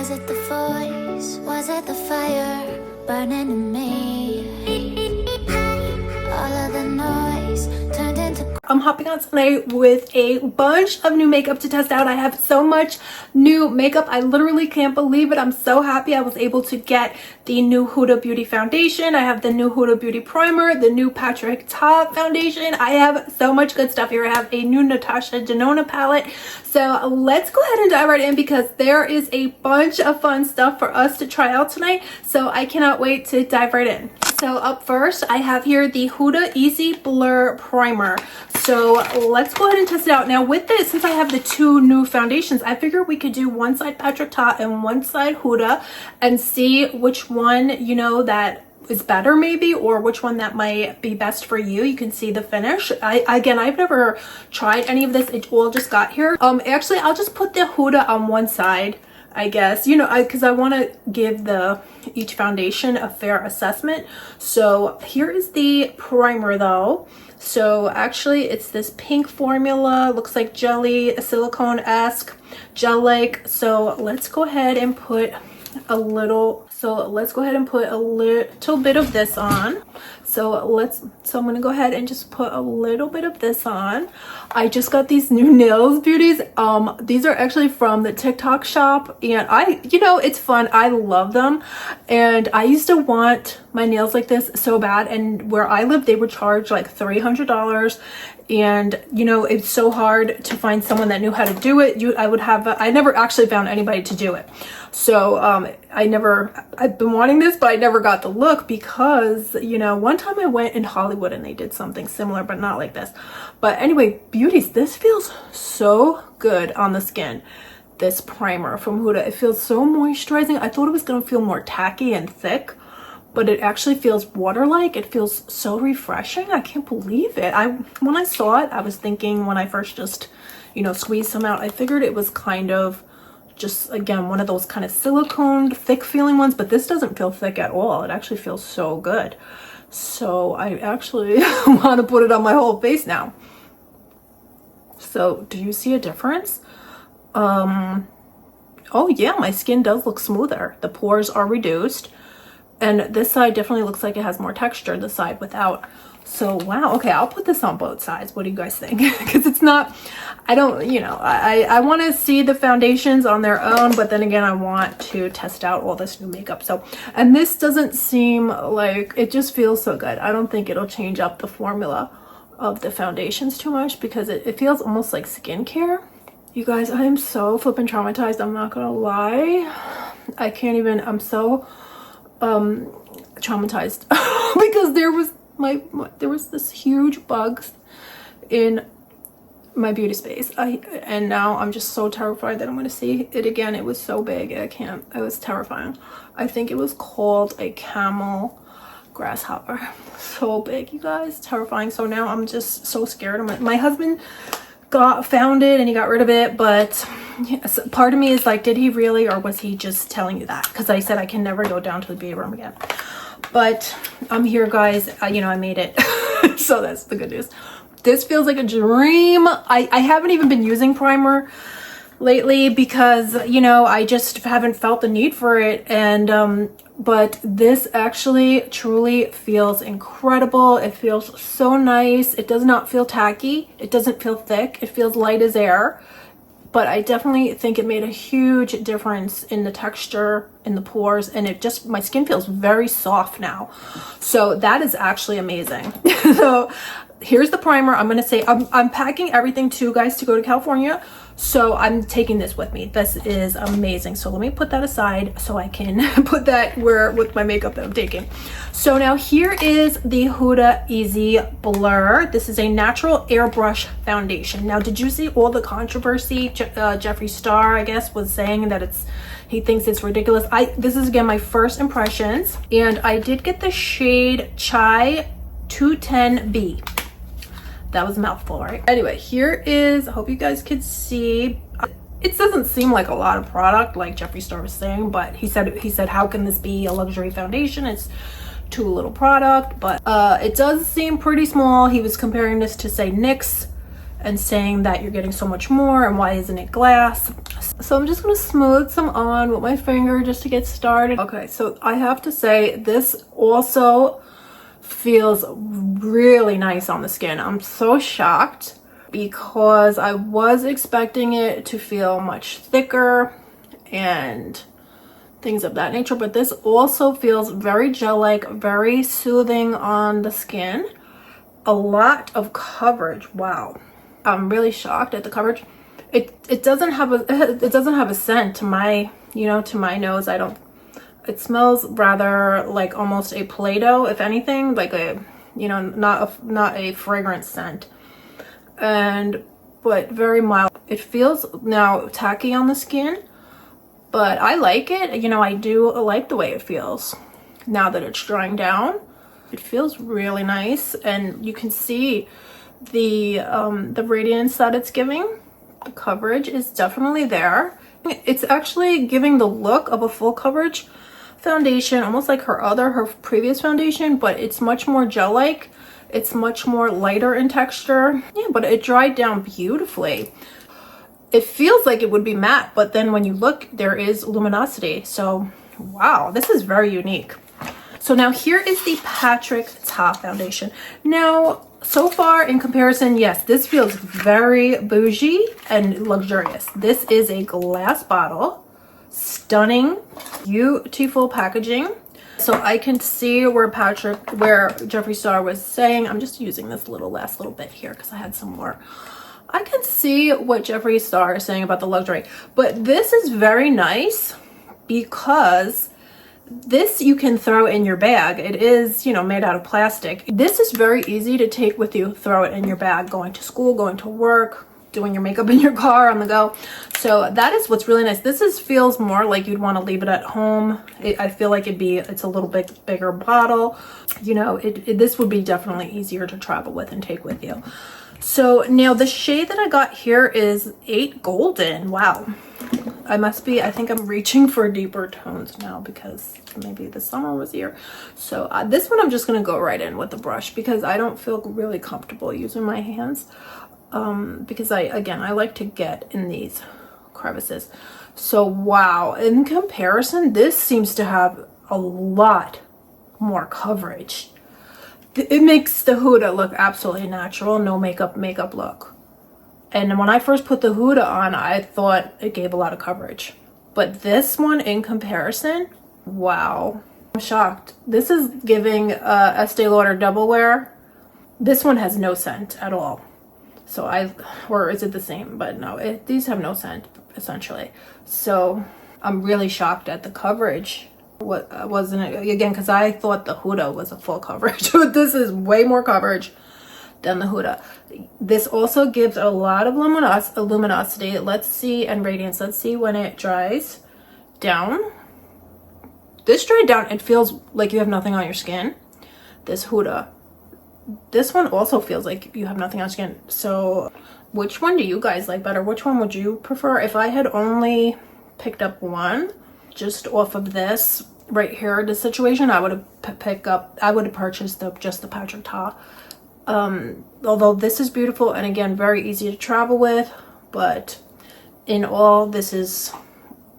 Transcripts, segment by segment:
Was it the voice? Was it the fire burning in me? All of the noise turned into... I'm hopping on tonight with a bunch of new makeup to test out. I have so much new makeup. I literally can't believe it. I'm so happy I was able to get the new Huda Beauty Foundation. I have the new Huda Beauty Primer, the new Ta Foundation. I have so much good stuff here. I have a new Natasha Denona palette. So let's go ahead and dive right in because there is a bunch of fun stuff for us to try out tonight. So I cannot wait to dive right in. So up first, I have here the Huda Easy Blur Primer. So let's go ahead and test it out. Now with this, since I have the two new foundations, I figured we could do one side Ta and one side Huda and see which one, you know, that is better maybe, or which one that might be best for you. You can see the finish. Again, I've never tried any of this. It all just got here. Actually, I'll just put the Huda on one side, I guess, you know, because I want to give each foundation a fair assessment. So here is the primer though. So actually it's this pink formula, looks like jelly, silicone-esque, gel-like. So let's go ahead and put a little bit of this on. So I'm gonna go ahead and just put a little bit of this on. I just got these new nails, beauties. These are actually from the TikTok shop, and you know, it's fun. I love them, and I used to want my nails like this so bad, and where I live they would charge like $300, and you know, it's so hard to find someone that knew how to do it. I never actually found anybody to do it. So I've been wanting this, but I never got the look because, you know, one time I went in Hollywood and they did something similar, but not like this. But anyway, beauties, this feels so good on the skin. This primer from Huda, it feels so moisturizing. I thought it was going to feel more tacky and thick, but it actually feels water-like. It feels so refreshing. I can't believe it. When I saw it, I was thinking when I first just, you know, squeezed some out, I figured it was kind of just, again, one of those kind of silicone thick feeling ones, but this doesn't feel thick at all. It actually feels so good. So I actually want to put it on my whole face now. So do you see a difference? Oh yeah, my skin does look smoother. The pores are reduced, and this side definitely looks like it has more texture, the side without. So wow, okay, I'll put this on both sides. What do you guys think? Because it's not, I don't, you know, I want to see the foundations on their own, but then again, I want to test out all this new makeup. So, and this doesn't seem like, it just feels so good. I don't think it'll change up the formula of the foundations too much because it feels almost like skincare. You guys, I am so flipping traumatized. I'm not gonna lie. I can't even, I'm so traumatized because there was this huge bug in my beauty space, and now I'm just so terrified that I'm going to see it again. It was so big, I can't. It was terrifying. I think it was called a camel grasshopper. So big, you guys, terrifying. So now I'm just so scared. My husband found it and he got rid of it, but yes, part of me is like, did he really, or was he just telling you that? Because I said I can never go down to the beauty room again. But I'm here, guys. You know, I made it. So that's the good news. This feels like a dream. I haven't even been using primer lately because, you know, I just haven't felt the need for it. And but this actually truly feels incredible. It feels so nice. It does not feel tacky. It doesn't feel thick. It feels light as air. But I definitely think it made a huge difference in the texture, in the pores, and it just, my skin feels very soft now. So that is actually amazing. So here's the primer. I'm going to say, I'm packing everything too, guys, to go to California. So I'm taking this with me. This is amazing. So let me put that aside so I can put that with my makeup that I'm taking. So now here is the Huda Easy Blur. This is a natural airbrush foundation. Now, did you see all the controversy? Jeffree Star, I guess, was saying that he thinks it's ridiculous. This is, again, my first impressions, and I did get the shade Chai 210B. That was a mouthful, right? Anyway, here is, I hope you guys could see. It doesn't seem like a lot of product like Jeffree Star was saying, but he said, how can this be a luxury foundation? It's too little product, but it does seem pretty small. He was comparing this to, say, NYX and saying that you're getting so much more and why isn't it glass. So I'm just gonna smooth some on with my finger just to get started. Okay, so I have to say this also feels really nice on the skin. I'm so shocked because I was expecting it to feel much thicker and things of that nature, but this also feels very gel-like, very soothing on the skin. A lot of coverage. Wow, I'm really shocked at the coverage. It doesn't have a scent to my, you know, to my nose. It smells rather like almost a Play-Doh, if anything, like a, you know, not a fragrance scent, but very mild. It feels now tacky on the skin, but I like it. You know, I do like the way it feels now that it's drying down. It feels really nice, and you can see the radiance that it's giving. The coverage is definitely there. It's actually giving the look of a full coverage foundation, almost like her previous foundation, but it's much more gel-like. It's much more lighter in texture. Yeah, but it dried down beautifully. It feels like it would be matte, but then when you look, there is luminosity. So wow, this is very unique. So now here is the Ta foundation. Now, so far in comparison, yes, this feels very bougie and luxurious. This is a glass bottle, stunning, beautiful packaging. So I can see where Jeffree Star was saying, I'm just using this last little bit here because I had some more. I can see what Jeffree Star is saying about the luxury, but this is very nice because this you can throw in your bag. It is, you know, made out of plastic. This is very easy to take with you, throw it in your bag, going to school, going to work, doing your makeup in your car on the go. So that is what's really nice. This feels more like you'd want to leave it at home. I feel like it's a little bit bigger bottle. You know, this would be definitely easier to travel with and take with you. So now the shade that I got here is 8 Golden. Wow. I think I'm reaching for deeper tones now because maybe the summer was here. So this one I'm just going to go right in with the brush because I don't feel really comfortable using my hands. Because I like to get in these crevices. So wow, in comparison, this seems to have a lot more coverage. It makes the Huda look absolutely natural, no makeup look. And when I first put the Huda on, I thought it gave a lot of coverage. But this one in comparison, wow. I'm shocked. This is giving Estee Lauder Double Wear. This one has no scent at all. So or is it the same? But no, these have no scent, essentially. So I'm really shocked at the coverage. What wasn't it? Again, because I thought the Huda was a full coverage. But this is way more coverage than the Huda. This also gives a lot of luminosity. Let's see, and radiance. Let's see when it dries down. This dried down, it feels like you have nothing on your skin. This Huda. This one also feels like you have nothing on your skin. So which one do you guys like better? Which one would you prefer? If I had only picked up one just off of this right here, this situation, I would have purchased just the Patrick Ta. Although this is beautiful and again very easy to travel with, but in all, this is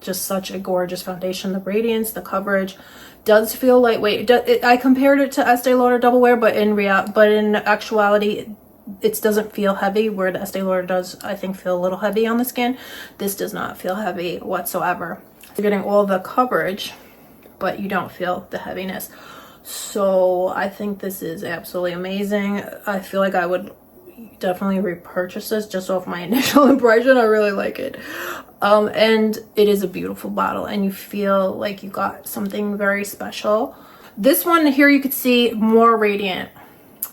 just such a gorgeous foundation. The radiance, the coverage does feel lightweight. I compared it to Estee Lauder Double Wear, but in actuality, it doesn't feel heavy, where the Estee Lauder does, I think, feel a little heavy on the skin. This does not feel heavy whatsoever. You're getting all the coverage, but you don't feel the heaviness. So I think this is absolutely amazing. I feel like I would definitely repurchase this just off my initial impression. I really like it. And it is a beautiful bottle and you feel like you got something very special. This one here, you could see more radiant.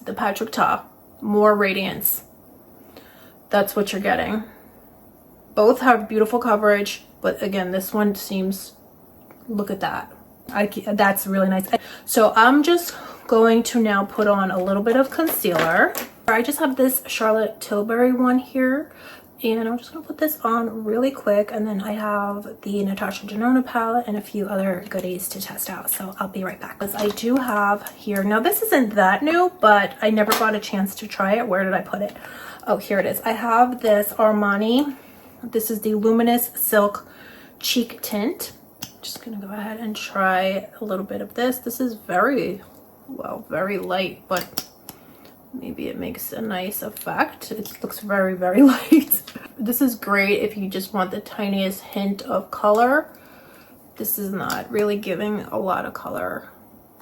The Patrick Ta, more radiance. That's what you're getting. Both have beautiful coverage, but again, this one seems, look at that. That's really nice. So I'm just going to now put on a little bit of concealer. I just have this Charlotte Tilbury one here. And I'm just gonna put this on really quick, and then I have the Natasha Denona palette and a few other goodies to test out, so I'll be right back. Because I do have here, now this isn't that new, but I never got a chance to try it. Where did I put it? Oh, here it is. I have this Armani. This is the Luminous Silk Cheek Tint. Just gonna go ahead and try a little bit of this. This is very, well, very light, but maybe it makes a nice effect. It looks very, very light. This is great if you just want the tiniest hint of color. This is not really giving a lot of color,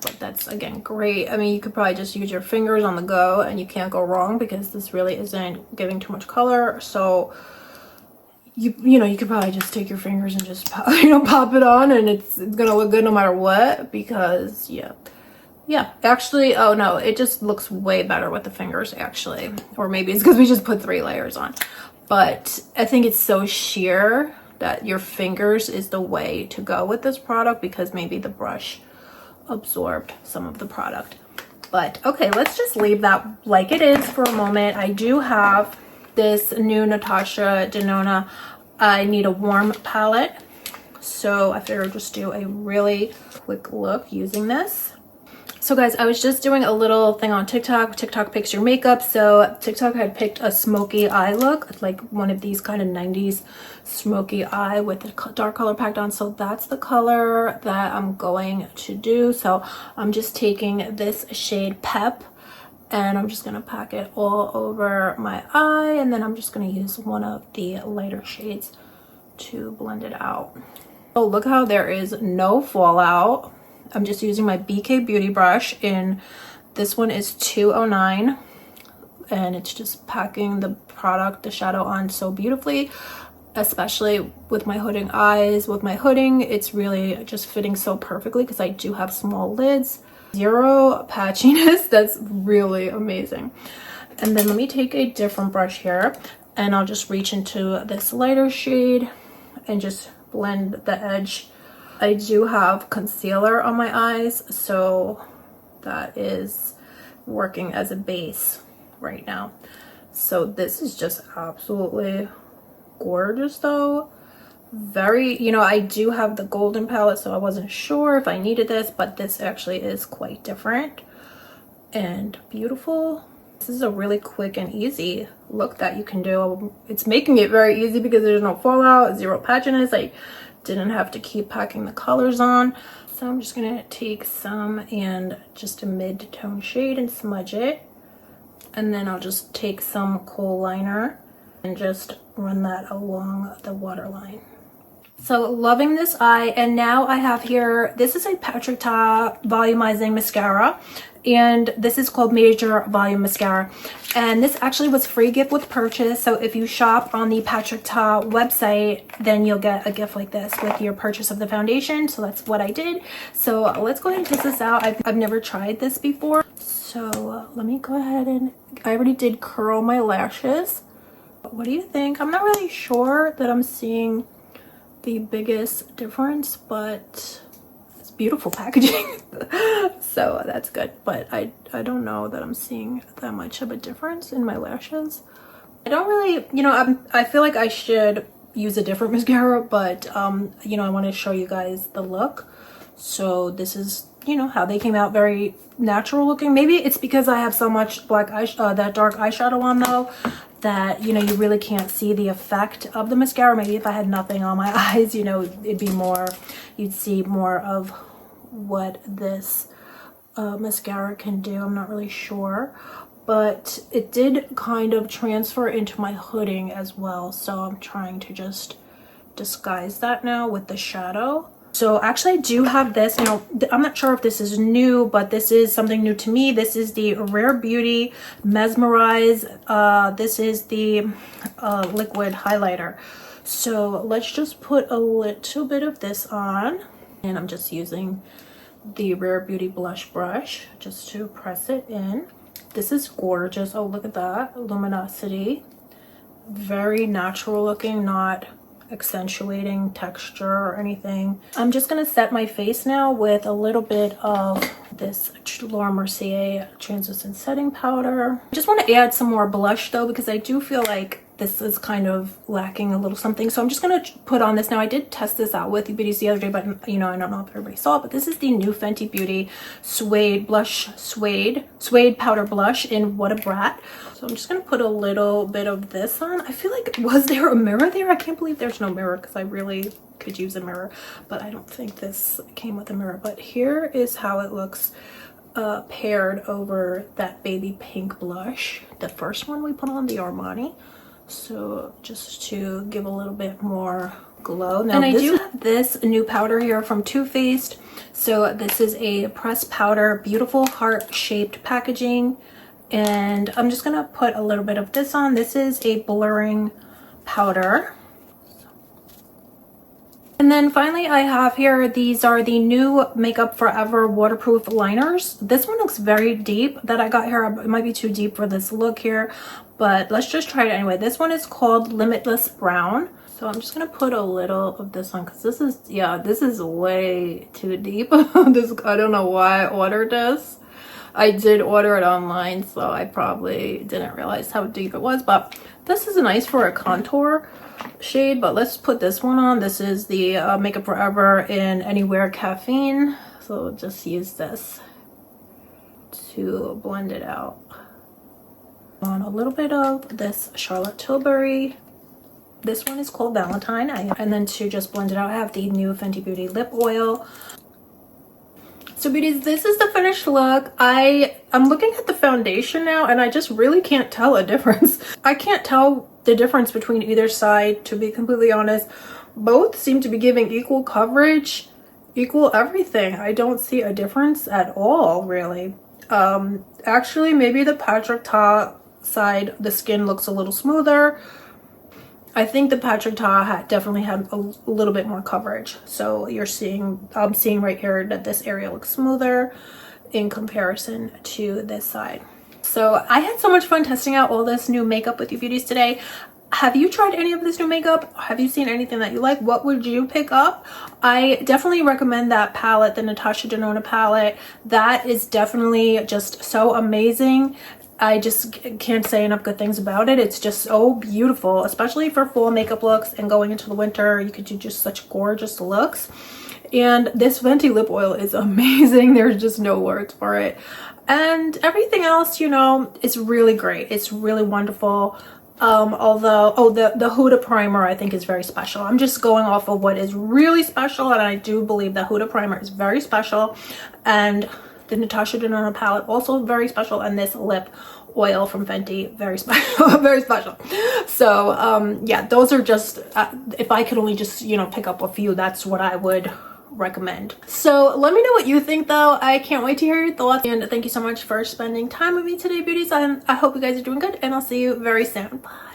but that's, again, great. I mean, you could probably just use your fingers on the go and you can't go wrong because this really isn't giving too much color. So you know, you could probably just take your fingers and just pop, pop it on, and it's gonna look good no matter what, because yeah, actually, oh no, it just looks way better with the fingers, actually. Or maybe it's because we just put 3 layers on. But I think it's so sheer that your fingers is the way to go with this product, because maybe the brush absorbed some of the product. But okay, let's just leave that like it is for a moment. I do have this new Natasha Denona I Need a Warm palette. So I figured I'd just do a really quick look using this. So guys, I was just doing a little thing on TikTok. TikTok picks your makeup. So TikTok had picked a smoky eye look, like one of these kind of 90s smoky eye with the dark color packed on. So that's the color that I'm going to do. So I'm just taking this shade Pep, and I'm just going to pack it all over my eye. And then I'm just going to use one of the lighter shades to blend it out. Oh, look how there is no fallout. I'm just using my BK Beauty brush, and this one is 209, and it's just packing the product, the shadow, on so beautifully, especially with my hooding eyes. With my hooding, it's really just fitting so perfectly because I do have small lids. Zero patchiness. That's really amazing. And then let me take a different brush here, and I'll just reach into this lighter shade and just blend the edge. I do have concealer on my eyes, so that is working as a base right now. So this is just absolutely gorgeous though. Very, I do have the golden palette, so I wasn't sure if I needed this, but this actually is quite different and beautiful. This is a really quick and easy look that you can do. It's making it very easy because there's no fallout, zero patchiness. I didn't have to keep packing the colors on. So I'm just gonna take some and just a mid-tone shade and smudge it. And then I'll just take some kohl liner and just run that along the waterline. So loving this eye. And now I have here, this is a Patrick Ta volumizing mascara, and this is called Major Volume Mascara, and this actually was free gift with purchase. So if you shop on the Patrick Ta website, then you'll get a gift like this with your purchase of the foundation. So that's what I did. So let's go ahead and test this out. I've never tried this before, so let me go ahead, and I already did curl my lashes. What do you think? I'm not really sure that I'm seeing the biggest difference, but it's beautiful packaging. So that's good, but I don't know that I'm seeing that much of a difference in my lashes. I don't really, I feel like I should use a different mascara, but I want to show you guys the look. So this is, how they came out, very natural looking. Maybe it's because I have so much black that dark eyeshadow on though, that you really can't see the effect of the mascara. Maybe if I had nothing on my eyes, it'd be more, you'd see more of what this mascara can do. I'm not really sure, but it did kind of transfer into my hooding as well, so I'm trying to just disguise that now with the shadow. So actually I do have this, I'm not sure if this is new, but this is something new to me. This is the Rare Beauty Mesmerize. This is the liquid highlighter. So let's just put a little bit of this on, and I'm just using the Rare Beauty blush brush just to press it in. This is gorgeous. Oh, look at that luminosity. Very natural looking, not accentuating texture or anything. I'm just gonna set my face now with a little bit of this Laura Mercier translucent setting powder. I just want to add some more blush though, because I do feel like this is kind of lacking a little something. So I'm just gonna put on this now. I did test this out with you beauties the other day, but you know, I don't know if everybody saw it, but this is the new Fenty Beauty suede powder blush in What a Brat. So I'm just gonna put a little bit of this on. I feel like, was there a mirror there? I can't believe there's no mirror, because I really could use a mirror, but I don't think this came with a mirror. But here is how it looks paired over that baby pink blush, the first one we put on, the Armani. So just to give a little bit more glow. Now, and I do have this new powder here from Too Faced. So this is a pressed powder, beautiful heart-shaped packaging, and I'm just gonna put a little bit of this on. This is a blurring powder. And then finally I have here, these are the new Makeup Forever waterproof liners. This one looks very deep that I got here. It might be too deep for this look here, but let's just try it anyway. This one is called Limitless Brown. So I'm just gonna put a little of this on, because this is, yeah, this is way too deep. This, I don't know why I ordered this. I did order it online, so I probably didn't realize how deep it was, but this is nice for a contour shade. But let's put this one on. This is the Makeup Forever in Anywhere Caffeine. So just use this to blend it out. On a little bit of this Charlotte Tilbury. This one is called Valentine. And then to just blend it out, I have the new Fenty Beauty lip oil. So beauties, this is the finished look. I'm looking at the foundation now, and I just really can't tell a difference. I can't tell the difference between either side, to be completely honest. Both seem to be giving equal coverage, equal everything. I don't see a difference at all, really. Actually, maybe the Patrick Ta side, the skin looks a little smoother. I think the Patrick Ta definitely had a little bit more coverage. So I'm seeing right here that this area looks smoother in comparison to this side. So I had so much fun testing out all this new makeup with you beauties today. Have you tried any of this new makeup? Have you seen anything that you like? What would you pick up? I definitely recommend that palette, the Natasha Denona palette. That is definitely just so amazing. I just can't say enough good things about it. It's just so beautiful, especially for fall makeup looks, and going into the winter, you could do just such gorgeous looks. And this Fenty lip oil is amazing. There's just no words for it. And everything else, you know, it's really great. It's really wonderful. Although, oh, the Huda Primer I think is very special. I'm just going off of what is really special, and I do believe that Huda Primer is very special. And the Natasha Denona palette also very special, and this lip oil from Fenty very special. Very special. So yeah, those are just if I could only just, you know, pick up a few, that's what I would recommend. So let me know what you think though. I can't wait to hear your thoughts, and thank you so much for spending time with me today beauties. I hope you guys are doing good, and I'll see you very soon. Bye.